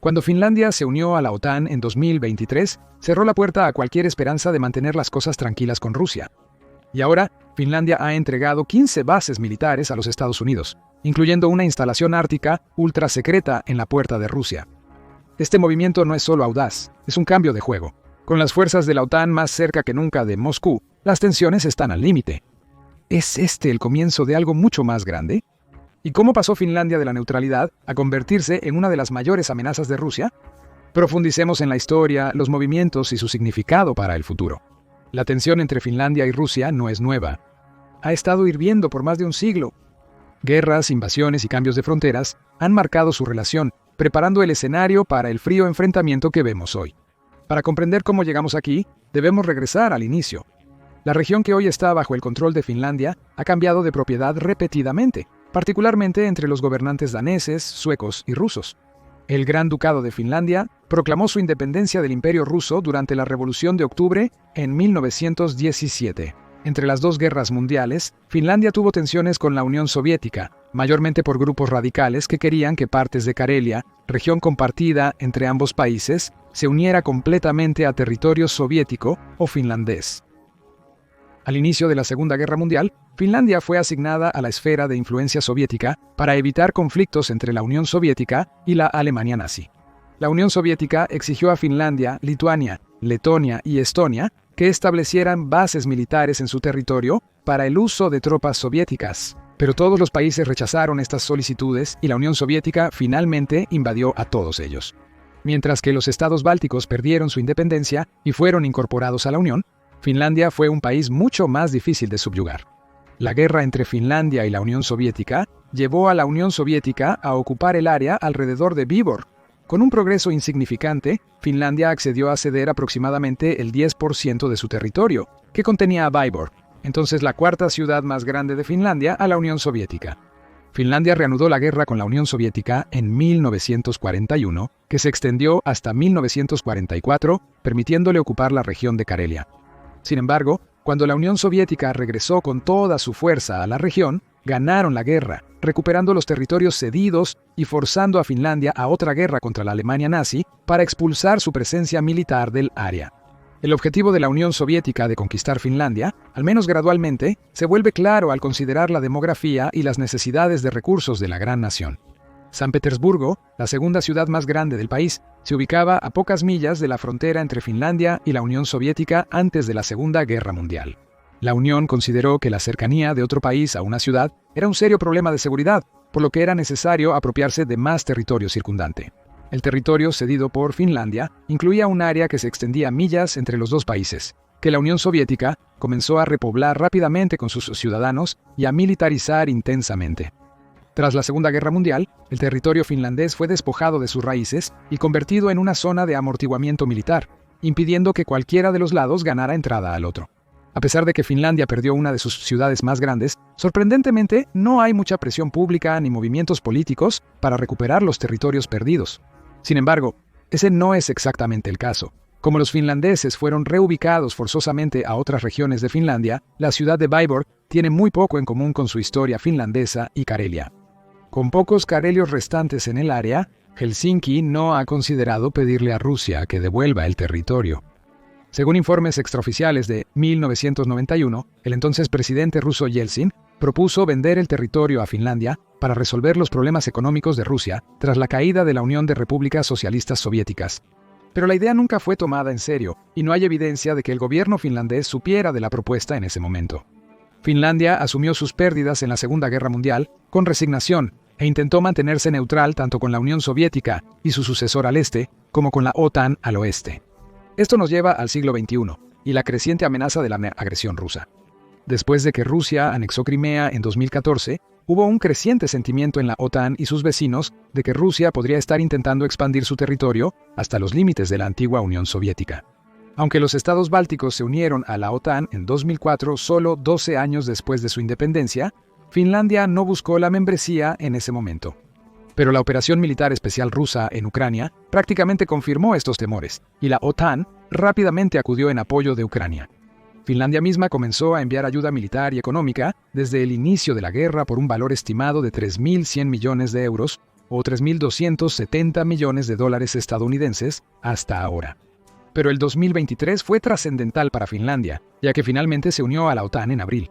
Cuando Finlandia se unió a la OTAN en 2023, cerró la puerta a cualquier esperanza de mantener las cosas tranquilas con Rusia. Y ahora, Finlandia ha entregado 15 bases militares a los Estados Unidos, incluyendo una instalación ártica ultra secreta en la puerta de Rusia. Este movimiento no es solo audaz, es un cambio de juego. Con las fuerzas de la OTAN más cerca que nunca de Moscú, las tensiones están al límite. ¿Es este el comienzo de algo mucho más grande? ¿Y cómo pasó Finlandia de la neutralidad a convertirse en una de las mayores amenazas de Rusia? Profundicemos en la historia, los movimientos y su significado para el futuro. La tensión entre Finlandia y Rusia no es nueva. Ha estado hirviendo por más de un siglo. Guerras, invasiones y cambios de fronteras han marcado su relación, preparando el escenario para el frío enfrentamiento que vemos hoy. Para comprender cómo llegamos aquí, debemos regresar al inicio. La región que hoy está bajo el control de Finlandia ha cambiado de propiedad repetidamente, particularmente entre los gobernantes daneses, suecos y rusos. El Gran Ducado de Finlandia proclamó su independencia del Imperio Ruso durante la Revolución de Octubre en 1917. Entre las dos guerras mundiales, Finlandia tuvo tensiones con la Unión Soviética, mayormente por grupos radicales que querían que partes de Karelia, región compartida entre ambos países, se uniera completamente a territorio soviético o finlandés. Al inicio de la Segunda Guerra Mundial, Finlandia fue asignada a la esfera de influencia soviética para evitar conflictos entre la Unión Soviética y la Alemania nazi. La Unión Soviética exigió a Finlandia, Lituania, Letonia y Estonia que establecieran bases militares en su territorio para el uso de tropas soviéticas. Pero todos los países rechazaron estas solicitudes y la Unión Soviética finalmente invadió a todos ellos. Mientras que los estados bálticos perdieron su independencia y fueron incorporados a la Unión, Finlandia fue un país mucho más difícil de subyugar. La guerra entre Finlandia y la Unión Soviética llevó a la Unión Soviética a ocupar el área alrededor de Vyborg. Con un progreso insignificante, Finlandia accedió a ceder aproximadamente el 10% de su territorio, que contenía a Vyborg, entonces la cuarta ciudad más grande de Finlandia, a la Unión Soviética. Finlandia reanudó la guerra con la Unión Soviética en 1941, que se extendió hasta 1944, permitiéndole ocupar la región de Karelia. Sin embargo, cuando la Unión Soviética regresó con toda su fuerza a la región, ganaron la guerra, recuperando los territorios cedidos y forzando a Finlandia a otra guerra contra la Alemania nazi para expulsar su presencia militar del área. El objetivo de la Unión Soviética de conquistar Finlandia, al menos gradualmente, se vuelve claro al considerar la demografía y las necesidades de recursos de la gran nación. San Petersburgo, la segunda ciudad más grande del país, se ubicaba a pocas millas de la frontera entre Finlandia y la Unión Soviética antes de la Segunda Guerra Mundial. La Unión consideró que la cercanía de otro país a una ciudad era un serio problema de seguridad, por lo que era necesario apropiarse de más territorio circundante. El territorio cedido por Finlandia incluía un área que se extendía millas entre los dos países, que la Unión Soviética comenzó a repoblar rápidamente con sus ciudadanos y a militarizar intensamente. Tras la Segunda Guerra Mundial, el territorio finlandés fue despojado de sus raíces y convertido en una zona de amortiguamiento militar, impidiendo que cualquiera de los lados ganara entrada al otro. A pesar de que Finlandia perdió una de sus ciudades más grandes, sorprendentemente no hay mucha presión pública ni movimientos políticos para recuperar los territorios perdidos. Sin embargo, ese no es exactamente el caso. Como los finlandeses fueron reubicados forzosamente a otras regiones de Finlandia, la ciudad de Vyborg tiene muy poco en común con su historia finlandesa y Karelia. Con pocos karelios restantes en el área, Helsinki no ha considerado pedirle a Rusia que devuelva el territorio. Según informes extraoficiales de 1991, el entonces presidente ruso Yeltsin propuso vender el territorio a Finlandia para resolver los problemas económicos de Rusia tras la caída de la Unión de Repúblicas Socialistas Soviéticas. Pero la idea nunca fue tomada en serio, y no hay evidencia de que el gobierno finlandés supiera de la propuesta en ese momento. Finlandia asumió sus pérdidas en la Segunda Guerra Mundial con resignación e intentó mantenerse neutral tanto con la Unión Soviética y su sucesor al este, como con la OTAN al oeste. Esto nos lleva al siglo XXI y la creciente amenaza de la agresión rusa. Después de que Rusia anexó Crimea en 2014, hubo un creciente sentimiento en la OTAN y sus vecinos de que Rusia podría estar intentando expandir su territorio hasta los límites de la antigua Unión Soviética. Aunque los estados bálticos se unieron a la OTAN en 2004, solo 12 años después de su independencia, Finlandia no buscó la membresía en ese momento. Pero la operación militar especial rusa en Ucrania prácticamente confirmó estos temores, y la OTAN rápidamente acudió en apoyo de Ucrania. Finlandia misma comenzó a enviar ayuda militar y económica desde el inicio de la guerra por un valor estimado de 3.100 millones de euros, o 3.270 millones de dólares estadounidenses hasta ahora. Pero el 2023 fue trascendental para Finlandia, ya que finalmente se unió a la OTAN en abril.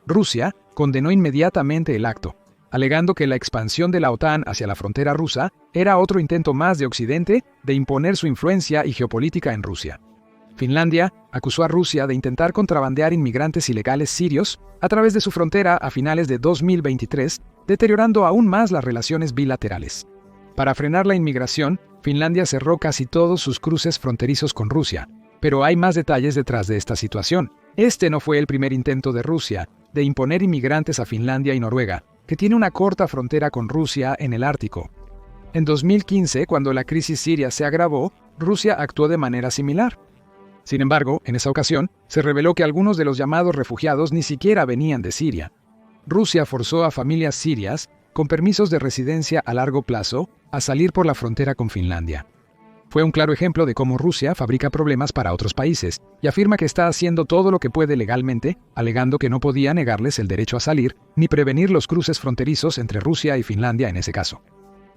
Rusia condenó inmediatamente el acto, alegando que la expansión de la OTAN hacia la frontera rusa era otro intento más de Occidente de imponer su influencia y geopolítica en Rusia. Finlandia acusó a Rusia de intentar contrabandear inmigrantes ilegales sirios a través de su frontera a finales de 2023, deteriorando aún más las relaciones bilaterales. Para frenar la inmigración, Finlandia cerró casi todos sus cruces fronterizos con Rusia, pero hay más detalles detrás de esta situación. Este no fue el primer intento de Rusia de imponer inmigrantes a Finlandia y Noruega, que tiene una corta frontera con Rusia en el Ártico. En 2015, cuando la crisis siria se agravó, Rusia actuó de manera similar. Sin embargo, en esa ocasión, se reveló que algunos de los llamados refugiados ni siquiera venían de Siria. Rusia forzó a familias sirias, con permisos de residencia a largo plazo, a salir por la frontera con Finlandia. Fue un claro ejemplo de cómo Rusia fabrica problemas para otros países y afirma que está haciendo todo lo que puede legalmente, alegando que no podía negarles el derecho a salir ni prevenir los cruces fronterizos entre Rusia y Finlandia en ese caso.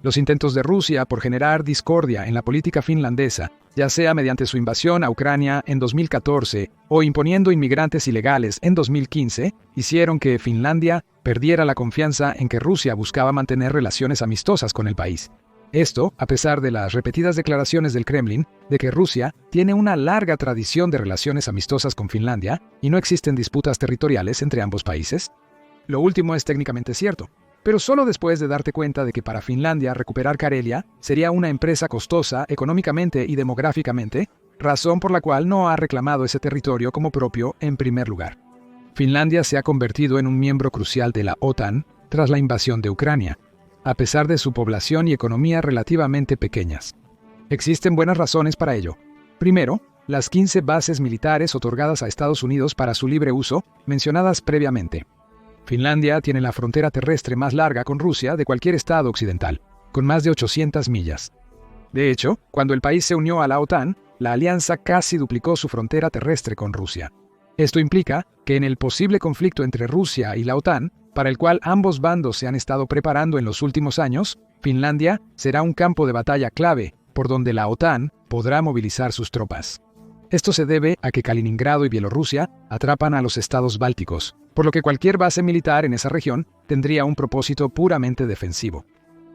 Los intentos de Rusia por generar discordia en la política finlandesa, ya sea mediante su invasión a Ucrania en 2014 o imponiendo inmigrantes ilegales en 2015, hicieron que Finlandia perdiera la confianza en que Rusia buscaba mantener relaciones amistosas con el país. Esto, a pesar de las repetidas declaraciones del Kremlin de que Rusia tiene una larga tradición de relaciones amistosas con Finlandia y no existen disputas territoriales entre ambos países. Lo último es técnicamente cierto, pero solo después de darte cuenta de que para Finlandia recuperar Karelia sería una empresa costosa económicamente y demográficamente, razón por la cual no ha reclamado ese territorio como propio en primer lugar. Finlandia se ha convertido en un miembro crucial de la OTAN tras la invasión de Ucrania, a pesar de su población y economía relativamente pequeñas. Existen buenas razones para ello. Primero, las 15 bases militares otorgadas a Estados Unidos para su libre uso, mencionadas previamente. Finlandia tiene la frontera terrestre más larga con Rusia de cualquier estado occidental, con más de 800 millas. De hecho, cuando el país se unió a la OTAN, la alianza casi duplicó su frontera terrestre con Rusia. Esto implica que en el posible conflicto entre Rusia y la OTAN, para el cual ambos bandos se han estado preparando en los últimos años, Finlandia será un campo de batalla clave por donde la OTAN podrá movilizar sus tropas. Esto se debe a que Kaliningrado y Bielorrusia atrapan a los estados bálticos, por lo que cualquier base militar en esa región tendría un propósito puramente defensivo.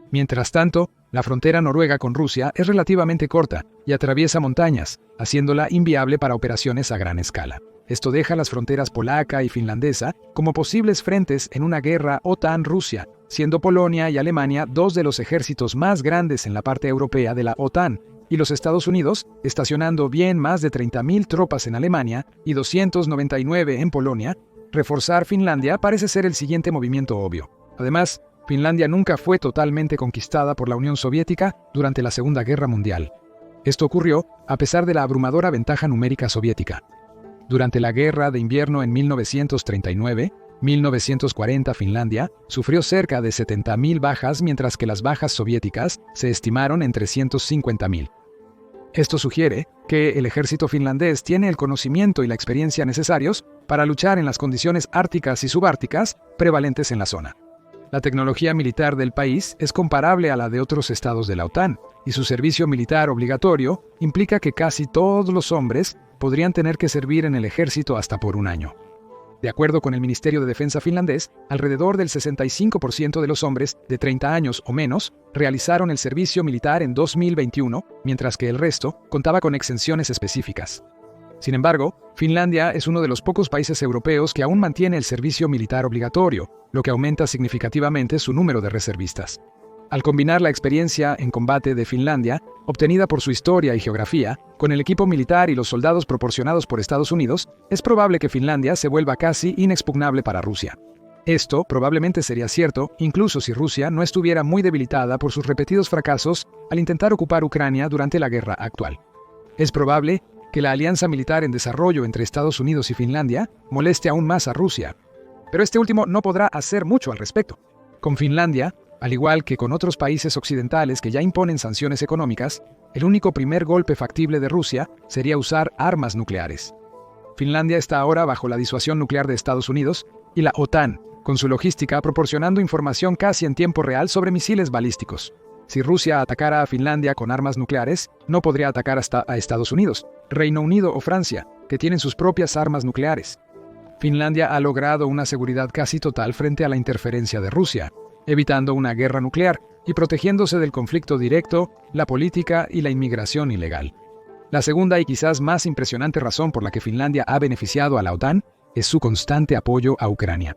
Mientras tanto, la frontera noruega con Rusia es relativamente corta y atraviesa montañas, haciéndola inviable para operaciones a gran escala. Esto deja las fronteras polaca y finlandesa como posibles frentes en una guerra OTAN-Rusia, siendo Polonia y Alemania dos de los ejércitos más grandes en la parte europea de la OTAN, y los Estados Unidos estacionando bien más de 30.000 tropas en Alemania y 299 en Polonia. Reforzar Finlandia parece ser el siguiente movimiento obvio. Además, Finlandia nunca fue totalmente conquistada por la Unión Soviética durante la Segunda Guerra Mundial. Esto ocurrió a pesar de la abrumadora ventaja numérica soviética. Durante la Guerra de Invierno en 1939-1940, Finlandia sufrió cerca de 70.000 bajas, mientras que las bajas soviéticas se estimaron en 350.000. Esto sugiere que el ejército finlandés tiene el conocimiento y la experiencia necesarios para luchar en las condiciones árticas y subárticas prevalentes en la zona. La tecnología militar del país es comparable a la de otros estados de la OTAN, y su servicio militar obligatorio implica que casi todos los hombres podrían tener que servir en el ejército hasta por un año. De acuerdo con el Ministerio de Defensa finlandés, alrededor del 65% de los hombres de 30 años o menos realizaron el servicio militar en 2021, mientras que el resto contaba con exenciones específicas. Sin embargo, Finlandia es uno de los pocos países europeos que aún mantiene el servicio militar obligatorio, lo que aumenta significativamente su número de reservistas. Al combinar la experiencia en combate de Finlandia, obtenida por su historia y geografía, con el equipo militar y los soldados proporcionados por Estados Unidos, es probable que Finlandia se vuelva casi inexpugnable para Rusia. Esto probablemente sería cierto incluso si Rusia no estuviera muy debilitada por sus repetidos fracasos al intentar ocupar Ucrania durante la guerra actual. Es probable que la alianza militar en desarrollo entre Estados Unidos y Finlandia moleste aún más a Rusia, pero este último no podrá hacer mucho al respecto. Con Finlandia, al igual que con otros países occidentales que ya imponen sanciones económicas, el único primer golpe factible de Rusia sería usar armas nucleares. Finlandia está ahora bajo la disuasión nuclear de Estados Unidos y la OTAN, con su logística proporcionando información casi en tiempo real sobre misiles balísticos. Si Rusia atacara a Finlandia con armas nucleares, no podría atacar hasta a Estados Unidos, Reino Unido o Francia, que tienen sus propias armas nucleares. Finlandia ha logrado una seguridad casi total frente a la interferencia de Rusia, evitando una guerra nuclear y protegiéndose del conflicto directo, la política y la inmigración ilegal. La segunda y quizás más impresionante razón por la que Finlandia ha beneficiado a la OTAN es su constante apoyo a Ucrania.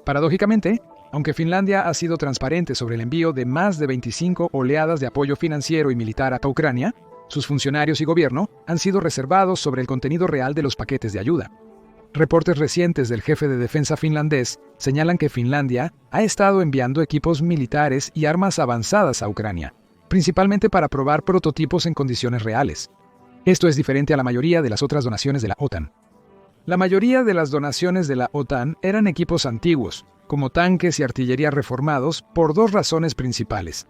Paradójicamente, aunque Finlandia ha sido transparente sobre el envío de más de 25 oleadas de apoyo financiero y militar a Ucrania, sus funcionarios y gobierno han sido reservados sobre el contenido real de los paquetes de ayuda. Reportes recientes del jefe de defensa finlandés señalan que Finlandia ha estado enviando equipos militares y armas avanzadas a Ucrania, principalmente para probar prototipos en condiciones reales. Esto es diferente a la mayoría de las otras donaciones de la OTAN. La mayoría de las donaciones de la OTAN eran equipos antiguos, como tanques y artillería reformados, por dos razones principales.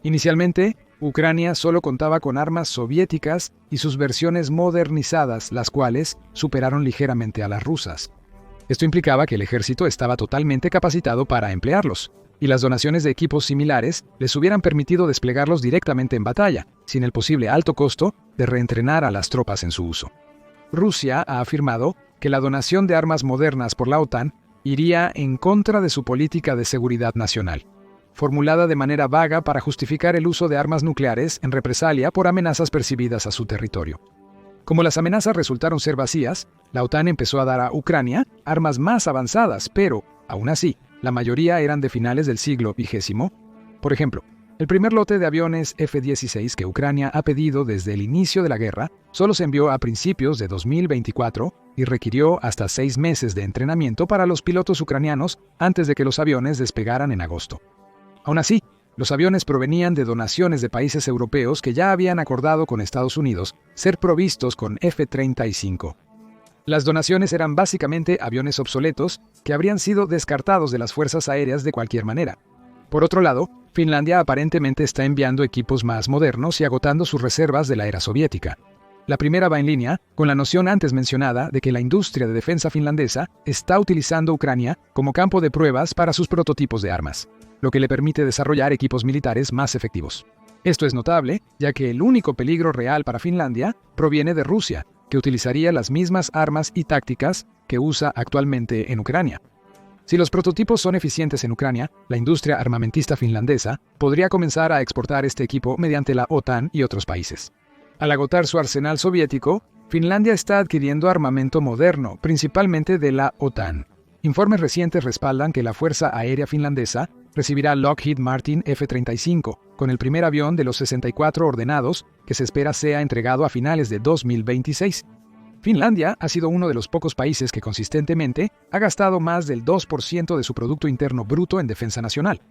Inicialmente, Ucrania solo contaba con armas soviéticas y sus versiones modernizadas, las cuales superaron ligeramente a las rusas. Esto implicaba que el ejército estaba totalmente capacitado para emplearlos, y las donaciones de equipos similares les hubieran permitido desplegarlos directamente en batalla, sin el posible alto costo de reentrenar a las tropas en su uso. Rusia ha afirmado que la donación de armas modernas por la OTAN iría en contra de su política de seguridad nacional, formulada de manera vaga para justificar el uso de armas nucleares en represalia por amenazas percibidas a su territorio. Como las amenazas resultaron ser vacías, la OTAN empezó a dar a Ucrania armas más avanzadas, pero, aún así, la mayoría eran de finales del siglo XX. Por ejemplo, el primer lote de aviones F-16 que Ucrania ha pedido desde el inicio de la guerra solo se envió a principios de 2024 y requirió hasta 6 meses de entrenamiento para los pilotos ucranianos antes de que los aviones despegaran en agosto. Aún así, los aviones provenían de donaciones de países europeos que ya habían acordado con Estados Unidos ser provistos con F-35. Las donaciones eran básicamente aviones obsoletos que habrían sido descartados de las fuerzas aéreas de cualquier manera. Por otro lado, Finlandia aparentemente está enviando equipos más modernos y agotando sus reservas de la era soviética. La primera va en línea con la noción antes mencionada de que la industria de defensa finlandesa está utilizando Ucrania como campo de pruebas para sus prototipos de armas, lo que le permite desarrollar equipos militares más efectivos. Esto es notable, ya que el único peligro real para Finlandia proviene de Rusia, que utilizaría las mismas armas y tácticas que usa actualmente en Ucrania. Si los prototipos son eficientes en Ucrania, la industria armamentista finlandesa podría comenzar a exportar este equipo mediante la OTAN y otros países. Al agotar su arsenal soviético, Finlandia está adquiriendo armamento moderno, principalmente de la OTAN. Informes recientes respaldan que la Fuerza Aérea Finlandesa recibirá Lockheed Martin F-35, con el primer avión de los 64 ordenados que se espera sea entregado a finales de 2026. Finlandia ha sido uno de los pocos países que consistentemente ha gastado más del 2% de su Producto Interno Bruto en defensa nacional.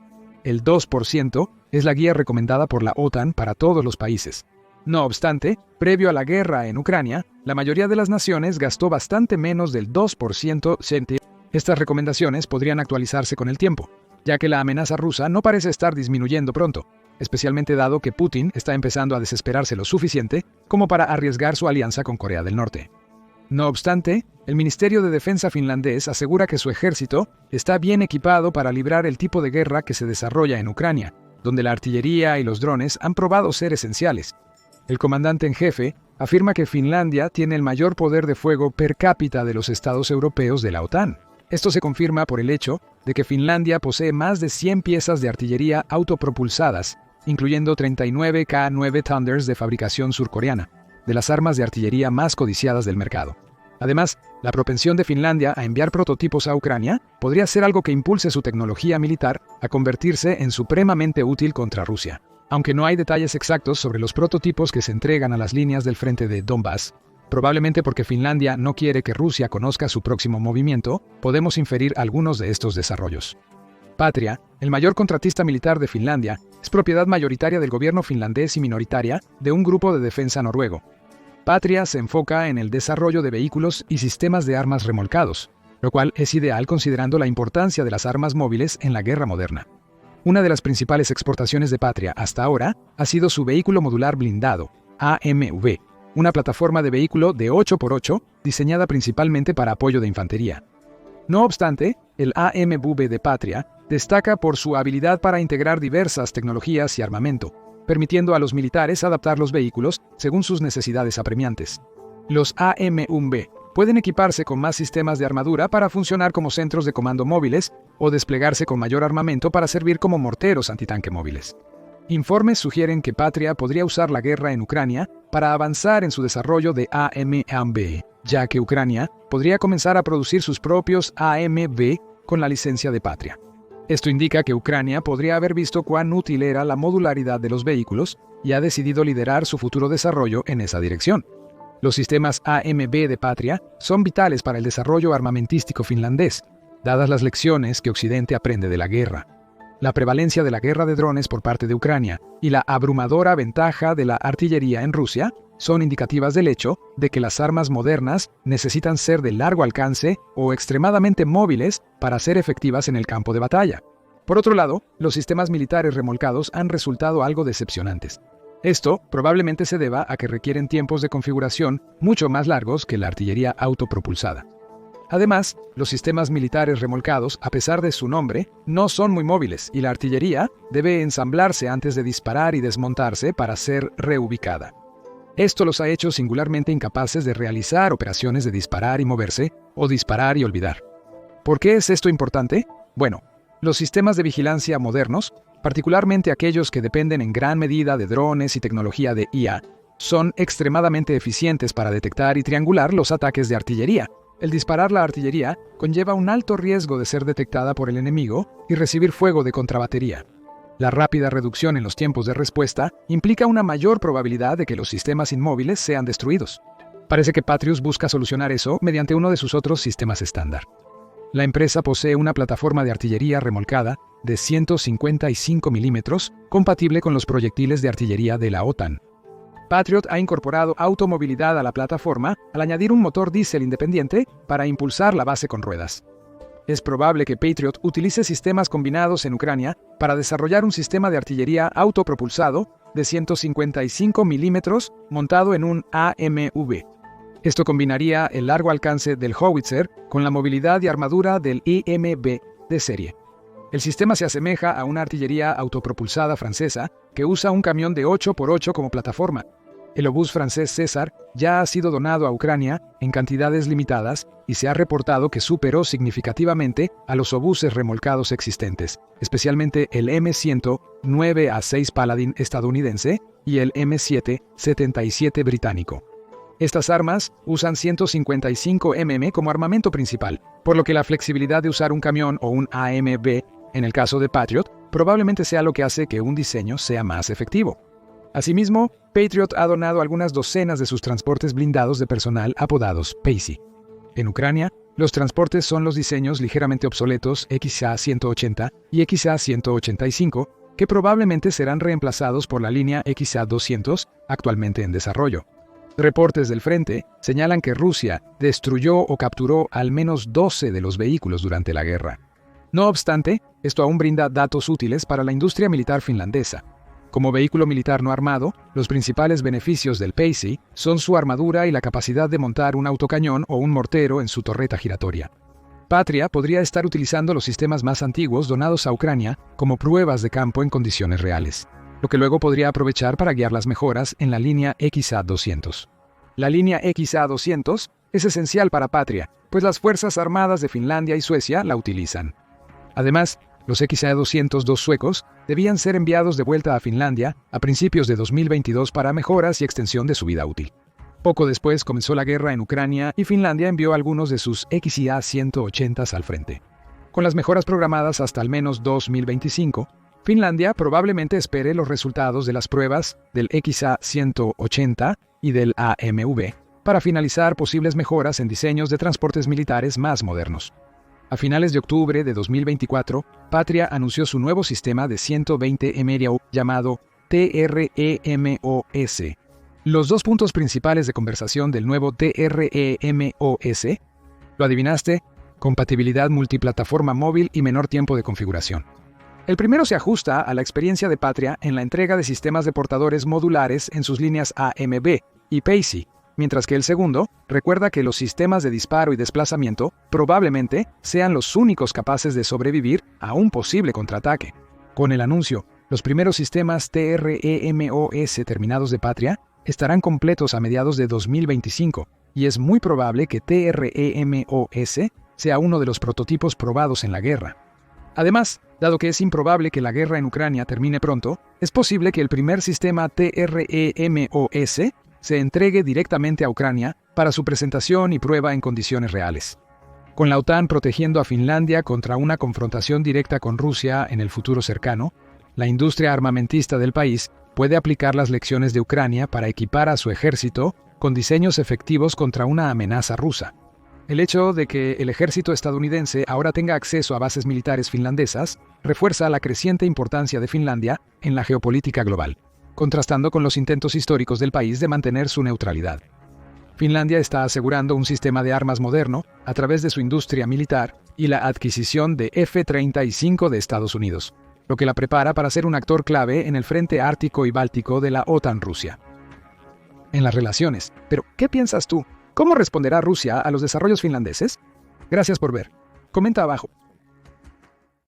El 2% es la guía recomendada por la OTAN para todos los países. No obstante, previo a la guerra en Ucrania, la mayoría de las naciones gastó bastante menos del 2%. Estas recomendaciones podrían actualizarse con el tiempo, ya que la amenaza rusa no parece estar disminuyendo pronto, especialmente dado que Putin está empezando a desesperarse lo suficiente como para arriesgar su alianza con Corea del Norte. No obstante, el Ministerio de Defensa finlandés asegura que su ejército está bien equipado para librar el tipo de guerra que se desarrolla en Ucrania, donde la artillería y los drones han probado ser esenciales. El comandante en jefe afirma que Finlandia tiene el mayor poder de fuego per cápita de los estados europeos de la OTAN. Esto se confirma por el hecho de que Finlandia posee más de 100 piezas de artillería autopropulsadas, incluyendo 39 K-9 Thunders de fabricación surcoreana, de las armas de artillería más codiciadas del mercado. Además, la propensión de Finlandia a enviar prototipos a Ucrania podría ser algo que impulse su tecnología militar a convertirse en supremamente útil contra Rusia. Aunque no hay detalles exactos sobre los prototipos que se entregan a las líneas del frente de Donbass, probablemente porque Finlandia no quiere que Rusia conozca su próximo movimiento, podemos inferir algunos de estos desarrollos. Patria, el mayor contratista militar de Finlandia, es propiedad mayoritaria del gobierno finlandés y minoritaria de un grupo de defensa noruego. Patria se enfoca en el desarrollo de vehículos y sistemas de armas remolcados, lo cual es ideal considerando la importancia de las armas móviles en la guerra moderna. Una de las principales exportaciones de Patria hasta ahora ha sido su vehículo modular blindado, AMV, una plataforma de vehículo de 8x8 diseñada principalmente para apoyo de infantería. No obstante, el AMV de Patria destaca por su habilidad para integrar diversas tecnologías y armamento, permitiendo a los militares adaptar los vehículos según sus necesidades apremiantes. Los AMV pueden equiparse con más sistemas de armadura para funcionar como centros de comando móviles o desplegarse con mayor armamento para servir como morteros antitanque móviles. Informes sugieren que Patria podría usar la guerra en Ucrania para avanzar en su desarrollo de AMV, ya que Ucrania podría comenzar a producir sus propios AMV con la licencia de Patria. Esto indica que Ucrania podría haber visto cuán útil era la modularidad de los vehículos y ha decidido liderar su futuro desarrollo en esa dirección. Los sistemas AMV de Patria son vitales para el desarrollo armamentístico finlandés, dadas las lecciones que Occidente aprende de la guerra. La prevalencia de la guerra de drones por parte de Ucrania y la abrumadora ventaja de la artillería en Rusia son indicativas del hecho de que las armas modernas necesitan ser de largo alcance o extremadamente móviles para ser efectivas en el campo de batalla. Por otro lado, los sistemas militares remolcados han resultado algo decepcionantes. Esto probablemente se deba a que requieren tiempos de configuración mucho más largos que la artillería autopropulsada. Además, los sistemas militares remolcados, a pesar de su nombre, no son muy móviles y la artillería debe ensamblarse antes de disparar y desmontarse para ser reubicada. Esto los ha hecho singularmente incapaces de realizar operaciones de disparar y moverse o disparar y olvidar. ¿Por qué es esto importante? Bueno, los sistemas de vigilancia modernos, particularmente aquellos que dependen en gran medida de drones y tecnología de IA, son extremadamente eficientes para detectar y triangular los ataques de artillería. El disparar la artillería conlleva un alto riesgo de ser detectada por el enemigo y recibir fuego de contrabatería. La rápida reducción en los tiempos de respuesta implica una mayor probabilidad de que los sistemas inmóviles sean destruidos. Parece que Patrius busca solucionar eso mediante uno de sus otros sistemas estándar. La empresa posee una plataforma de artillería remolcada de 155 milímetros compatible con los proyectiles de artillería de la OTAN. Patriot ha incorporado automovilidad a la plataforma al añadir un motor diésel independiente para impulsar la base con ruedas. Es probable que Patriot utilice sistemas combinados en Ucrania para desarrollar un sistema de artillería autopropulsado de 155 milímetros montado en un AMV. Esto combinaría el largo alcance del howitzer con la movilidad y armadura del IMB de serie. El sistema se asemeja a una artillería autopropulsada francesa que usa un camión de 8x8 como plataforma. El obús francés César ya ha sido donado a Ucrania en cantidades limitadas y se ha reportado que superó significativamente a los obuses remolcados existentes, especialmente el M100 9A6 Paladin estadounidense y el M7-77 británico. Estas armas usan 155 mm como armamento principal, por lo que la flexibilidad de usar un camión o un AMV, en el caso de Patriot, probablemente sea lo que hace que un diseño sea más efectivo. Asimismo, Patriot ha donado algunas docenas de sus transportes blindados de personal apodados PACEY. En Ucrania, los transportes son los diseños ligeramente obsoletos XA-180 y XA-185, que probablemente serán reemplazados por la línea XA-200, actualmente en desarrollo. Reportes del frente señalan que Rusia destruyó o capturó al menos 12 de los vehículos durante la guerra. No obstante, esto aún brinda datos útiles para la industria militar finlandesa. Como vehículo militar no armado, los principales beneficios del PACEY son su armadura y la capacidad de montar un autocañón o un mortero en su torreta giratoria. Patria podría estar utilizando los sistemas más antiguos donados a Ucrania como pruebas de campo en condiciones reales, lo que luego podría aprovechar para guiar las mejoras en la línea XA-200. La línea XA-200 es esencial para Patria, pues las Fuerzas Armadas de Finlandia y Suecia la utilizan. Además, los XA-202 suecos debían ser enviados de vuelta a Finlandia a principios de 2022 para mejoras y extensión de su vida útil. Poco después comenzó la guerra en Ucrania y Finlandia envió algunos de sus XA-180 al frente. Con las mejoras programadas hasta al menos 2025, Finlandia probablemente espere los resultados de las pruebas del XA-180 y del AMV para finalizar posibles mejoras en diseños de transportes militares más modernos. A finales de octubre de 2024, Patria anunció su nuevo sistema de 120 MRO llamado TREMOS. Los dos puntos principales de conversación del nuevo TREMOS, ¿lo adivinaste? Compatibilidad multiplataforma móvil y menor tiempo de configuración. El primero se ajusta a la experiencia de Patria en la entrega de sistemas de portadores modulares en sus líneas AMV y PACEY, mientras que el segundo recuerda que los sistemas de disparo y desplazamiento probablemente sean los únicos capaces de sobrevivir a un posible contraataque. Con el anuncio, los primeros sistemas TREMOS terminados de Patria estarán completos a mediados de 2025, y es muy probable que TREMOS sea uno de los prototipos probados en la guerra. Además, dado que es improbable que la guerra en Ucrania termine pronto, es posible que el primer sistema TREMOS se entregue directamente a Ucrania para su presentación y prueba en condiciones reales. Con la OTAN protegiendo a Finlandia contra una confrontación directa con Rusia en el futuro cercano, la industria armamentista del país puede aplicar las lecciones de Ucrania para equipar a su ejército con diseños efectivos contra una amenaza rusa. El hecho de que el ejército estadounidense ahora tenga acceso a bases militares finlandesas refuerza la creciente importancia de Finlandia en la geopolítica global, contrastando con los intentos históricos del país de mantener su neutralidad. Finlandia está asegurando un sistema de armas moderno a través de su industria militar y la adquisición de F-35 de Estados Unidos, lo que la prepara para ser un actor clave en el frente ártico y báltico de la OTAN-Rusia. En las relaciones, pero ¿qué piensas tú? ¿Cómo responderá Rusia a los desarrollos finlandeses? Gracias por ver. Comenta abajo.